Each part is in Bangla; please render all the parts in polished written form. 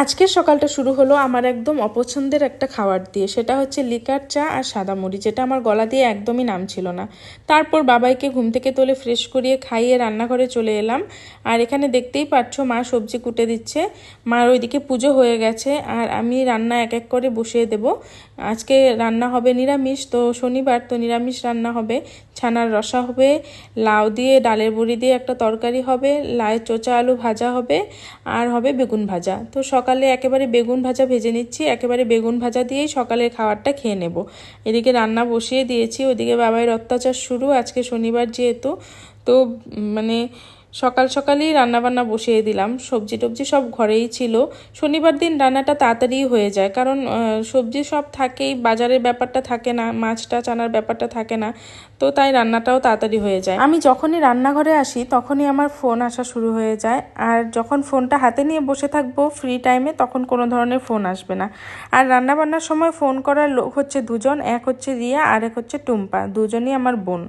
আজকের সকালটা শুরু হলো আমার একদম অপছন্দের একটা খাবার দিয়ে, সেটা হচ্ছে লিকার চা আর সাদা মুড়ি, যেটা আমার গলা দিয়ে একদমই নামছিল না। তারপর বাবাইকে ঘুম থেকে তুলে ফ্রেশ করিয়ে খাইয়ে রান্নাঘরে চলে এলাম। আর এখানে দেখতেই পাচ্ছ মা সবজি কুটে দিচ্ছে, মার ওইদিকে পুজো হয়ে গেছে আর আমি রান্না এক এক করে বসিয়ে দেব। আজকে রান্না হবে নিরামিষ, তো শনিবার তো নিরামিষ রান্না হবে। ছানার রসা হবে, লাউ দিয়ে ডালের বড়ি দিয়ে একটা তরকারি হবে, লাউ চোচা আলু ভাজা হবে, আর হবে বেগুন ভাজা। তো সকালে একেবারে বেগুন ভাজা ভেজে নিচ্ছি, একেবারে বেগুন ভাজা দিয়েই সকালের খাবারটা খেয়ে নেব। এদিকে রান্না বসিয়ে দিয়েছি, ওদিকে বাবাইয়ের অত্যাচার শুরু, আজকে শনিবার যেহেতু। তো মানে সকাল সকালই রান্নাবান্না বসিয়ে দিলাম, সবজি টবজি সব ঘরেই ছিল। শনিবার দিন রান্নাটা তাড়াতাড়ি হয়ে যায়, কারণ সবজি সব থাকেই, বাজারের ব্যাপারটা থাকে না, মাছটা চানার ব্যাপারটা থাকে না, তো তাই রান্নাটাও তাড়াতাড়ি হয়ে যায়। আমি যখনই রান্নাঘরে আসি তখনই আমার ফোন আসা শুরু হয়ে যায়, আর যখন ফোনটা হাতে নিয়ে বসে থাকবো ফ্রি টাইমে তখন কোনো ধরনের ফোন আসবে না। আর রান্নাবান্নার সময় ফোন করার লোক হচ্ছে দুজন, এক হচ্ছে রিয়া আর এক হচ্ছে টুম্পা, দুজনই আমার বোন।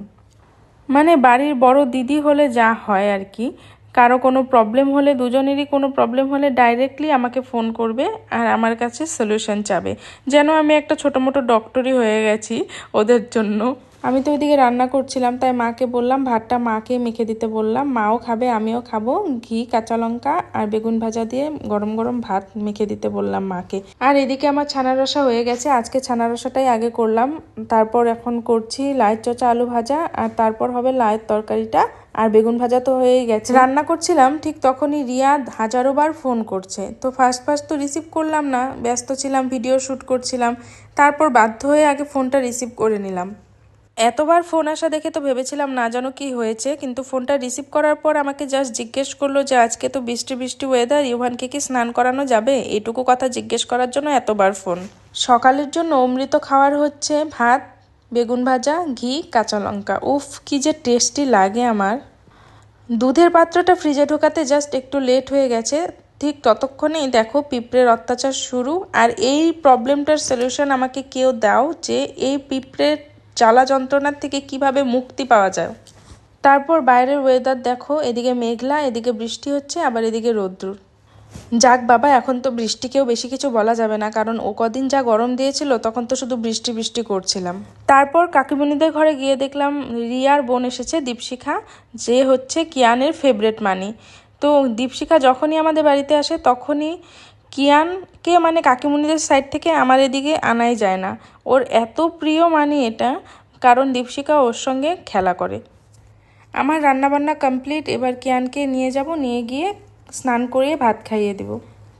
মানে বাড়ির বড় দিদি হলে যা হয় আর কি, কারো কোনো প্রবলেম হলে, দুজনেরই কোনো প্রবলেম হলে ডাইরেক্টলি আমাকে ফোন করবে আর আমার কাছে সলিউশন চাবে, যেন আমি একটা ছোটো মোটো ডক্টরই হয়ে গেছি ওদের জন্য। আমি তো ওইদিকে রান্না করছিলাম, তাই মাকে বললাম ভাতটা মাকে মেখে দিতে বললাম, মাও খাবে আমিও খাবো। ঘি, কাঁচা লঙ্কা আর বেগুন ভাজা দিয়ে গরম গরম ভাত মেখে দিতে বললাম মাকে। আর এদিকে আমার ছানা রসা হয়ে গেছে, আজকে ছানা রসাটাই আগে করলাম, তারপর এখন করছি লাইয়ের চচা আলু ভাজা, আর তারপর হবে লাইয়ের তরকারিটা, আর বেগুন ভাজা তো হয়েই গেছে। রান্না করছিলাম ঠিক তখনই রিয়া হাজারো বার ফোন করছে, তো ফার্স্ট তো রিসিভ করলাম না, ব্যস্ত ছিলাম, ভিডিও শ্যুট করছিলাম। তারপর বাধ্য হয়ে আগে ফোনটা রিসিভ করে নিলাম। এতবার ফোন আসা দেখে তো ভেবেছিলাম না জানো কি হয়েছে, কিন্তু ফোনটা রিসিভ করার পর আমাকে জাস্ট জিজ্ঞেস করলো যে আজকে তো বৃষ্টি বৃষ্টি ওয়েদার, ইউভানকে কি স্নান করানো যাবে, এইটুকু কথা জিজ্ঞেস করার জন্য এতবার ফোন। সকালের জন্য অমৃত খাওয়ার হচ্ছে ভাত, বেগুন ভাজা, ঘি, কাঁচা লঙ্কা। উফ কি যে টেস্টি লাগে আমার। দুধের পাত্রটা ফ্রিজে ঢোকাতে জাস্ট একটু লেট হয়ে গেছে, ঠিক ততক্ষণেই দেখো পিঁপড়ের অত্যাচার শুরু। আর এই প্রবলেমটার সলিউশন আমাকে কেউ দাও, যে এই পিঁপড়ের জ্বালা যন্ত্রণার থেকে কিভাবে মুক্তি পাওয়া যায়। তারপর বাইরের ওয়েদার দেখো, এদিকে মেঘলা, এদিকে বৃষ্টি হচ্ছে, আবার এদিকে রৌদ্র। যাক বাবা, এখন তো বৃষ্টিকেও বেশি কিছু বলা যাবে না, কারণ ও কদিন যা গরম দিয়েছিল তখন তো শুধু বৃষ্টি বৃষ্টি করছিলাম। তারপর কাকিমণিদের ঘরে গিয়ে দেখলাম রিয়ার বোন এসেছে, দীপশিখা, যে হচ্ছে কিয়ানের ফেভারিট মানি। তো দীপশিখা যখনই আমাদের বাড়িতে আসে তখনই কিয়ানকে মানে কাকিমণিদের সাইড থেকে আমার এদিকে আনাই যায় না, ওর এত প্রিয় মানি এটা, কারণ দীপশিখা ওর সঙ্গে খেলা করে। আমার রান্নাবান্না কমপ্লিট, এবার কিয়ানকে নিয়ে যাব, নিয়ে গিয়ে স্নান করিয়ে ভাত খাইয়ে দেব।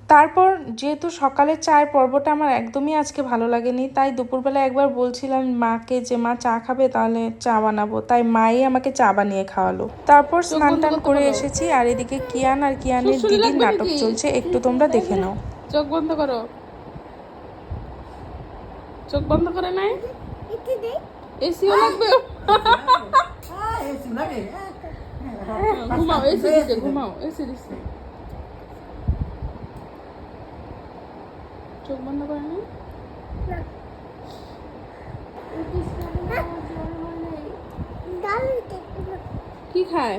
তারপর যেহেতু সকালের চায়ের পর্বটা আমার একদমই আজকে ভালো লাগেনি, তাই দুপুরবেলা একবার বলছিলাম মাকে যে মা চা খাবে, তাহলে চা বানাবো, তাই মাই আমাকে চা বানিয়ে খাওয়ালো। তারপর স্নান টান করে এসেছি, আর এদিকে কিয়ান আর কিয়ানের দিদির নাটক চলছে, একটু তোমরা দেখে নাও। চোখ বন্ধ করো, চোখ বন্ধ করে নাই, এসিও লাগবে, ঘুমাও, এসি দিছে, ঘুমাও, এসি দিছে, চোখ বন্ধ করে নাই। কি খায়?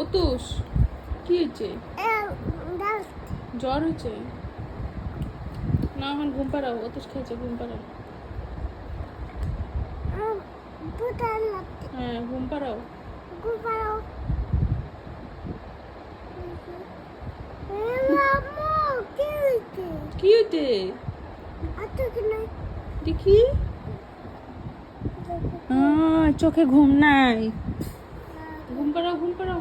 অতুষ। কি হয়েছে? জ্বর হয়েছে না, এখন ঘুম পাড়াও, অতুষ খেয়েছে, ঘুম পাড়াও। হ্যাঁ ঘুম পাড়াও। কি হইতে দেখি, চোখে ঘুম নাই, ঘুম পাড়াও, ঘুম পাড়াও।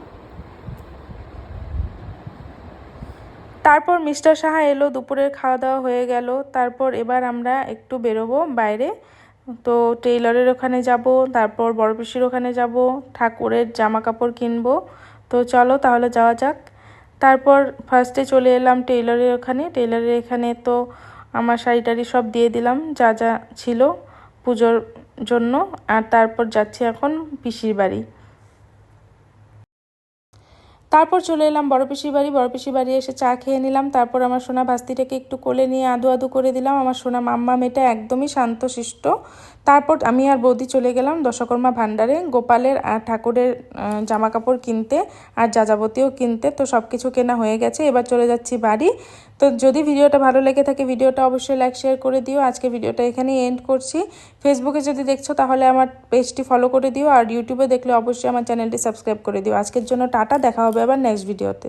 তারপর মিস্টার সাহা এলো, দুপুরের খাওয়া দাওয়া হয়ে গেল। তারপর এবার আমরা একটু বেরোবো বাইরে, তো টেইলরের ওখানে যাব, তারপর বড় পিসির ওখানে যাব, ঠাকুরের জামা কাপড় কিনবো। তো চলো তাহলে যাওয়া যাক। তারপর ফার্স্টে চলে এলাম টেইলরের ওখানে, টেইলরের এখানে তো আমার শাড়ি টাড়ি সব দিয়ে দিলাম যা যা ছিল পুজোর জন্য। আর তারপর যাচ্ছি এখন পিসির বাড়ি। তারপর চলে এলাম বড় পিসির বাড়ি এসে চা খেয়ে নিলাম। তারপর আমার সোনা ভাস্তিটাকে একটু কোলে নিয়ে আদু আদু করে দিলাম। আমার সোনা মাম্মা মেয়েটা একদমই শান্তশিষ্ট। তারপর আমি আর বৌদি চলে গেলাম দশকর্মা ভাণ্ডারে গোপালের আর ঠাকুরের জামা কাপড় কিনতে আর যাযাবতীয় কিনতে। তো সব কিছু কেনা হয়ে গেছে, এবার চলে যাচ্ছি বাড়ি। তো যদি ভিডিওটা ভালো লেগে থাকে ভিডিওটা অবশ্যই লাইক শেয়ার করে দিও। আজকে ভিডিওটা এখানেই এন্ড করছি। ফেসবুকে যদি দেখছো তাহলে আমার পেজটি ফলো করে দিও, আর ইউটিউবে দেখলে অবশ্যই আমার চ্যানেলটি সাবস্ক্রাইব করে দিও। আজকের জন্য টাটা, দেখা হবে আবার নেক্সট ভিডিওতে।